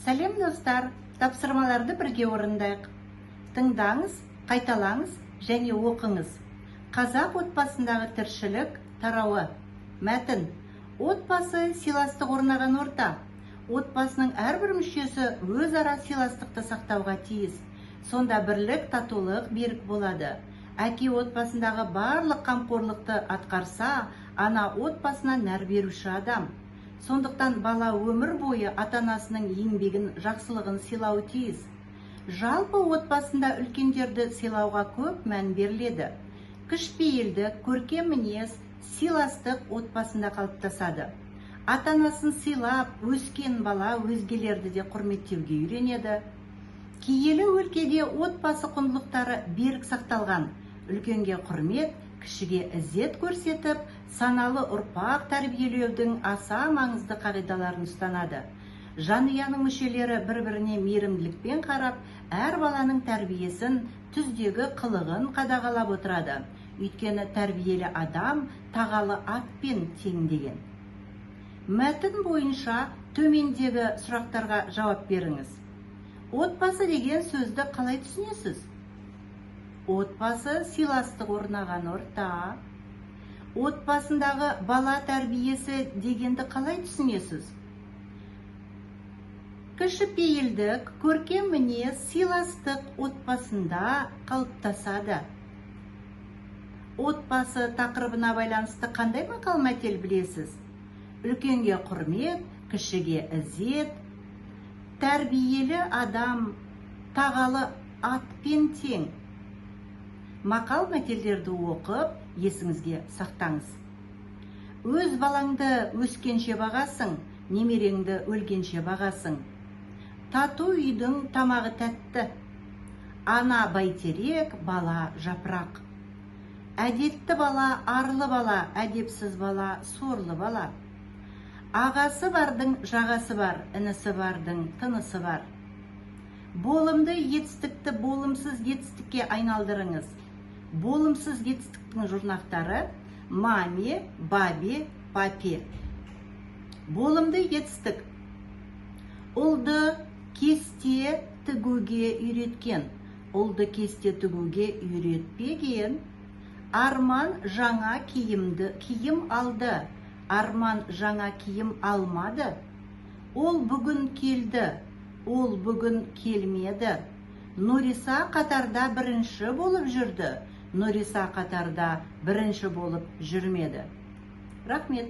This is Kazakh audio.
Сәлем достар, тапсырмаларды бірге орындайық. Тыңдаңыз, қайталаңыз және оқыңыз. Қазақ отбасындағы тіршілік тарауы. Мәтін. Отбасы сыйластық орнаған орта. Отбасының әрбір мүшесі өзара сыйластықты сақтауға тиіс. Сонда бірлік, татулық берік болады. Әке отбасындағы барлық қамқорлықты атқарса, ана отбасына нәр беруші адам. Сондықтан бала өмір бойы ата-анасының еңбегін, жақсылығын сыйлауы тиіс. Жалпы отбасында үлкендерді сыйлауға көп мән беріледі. Кішіпейілдік, көркем мінез, сыйластық отбасында қалыптасады. Ата-анасын сыйлап, өскен бала өзгелерді де құрметтеуге үйренеді. Киелі өлкеде отбасы құндылықтары берік сақталған. Үлкенге құрмет, кішіге ізет көрсетіп, саналы ұрпақ тәрбиелеудің аса маңызды қағидаларын ұстанады. Жанұяның мүшелері бір-біріне мейірімділікпен қарап, әр баланың тәрбиесін, түздегі қылығын қадағалап отырады. Өйткені тәрбиелі адам тағалы атпен тең деген. Мәтін бойынша төмендегі сұрақтарға жауап беріңіз. Отбасы деген сөзді қалай түсінесіз? Отбасы сыйластық орнаған орта. Отбасындағы бала тәрбиесі дегенді қалай түсінесіз? Кішіпейілдік, көркем мінез, сыйластық отбасында қалыптасады. Отбасы тақырыбына байланысты қандай мақал мәтел білесіз? Үлкенге құрмет, кішіге ізет, тәрбиелі адам тағалы атпен тең. Мақал мәтелдерді оқып, есіңізге сақтаңыз. Өз балаңды өскенше бағасың, немереңді өлгенше бағасың. Тату үйдің тамағы тәтті. Ана бәйтерек, бала жапырақ. Әдетті бала, арлы бала, әдепсіз бала, сорлы бала. Ағасы бардың жағасы бар, інісі бардың тынысы бар. Болымды етістікті болымсыз етістікке айналдырыңыз. Болымсыз етістіктің жұрнақтары маме, бабе, папе. Болымды етістік. Ұлды кесте тігуге үйреткен, ұлды кесте тігуге үйретпеген. Арман жаңа киім алды, арман жаңа киім алмады. Ол бүгін келді, ол бүгін келмеді. Нұриса қатарда бірінші болып жүрді, Нұриса қатарда бірінші болып жүрмеді. Рахмет.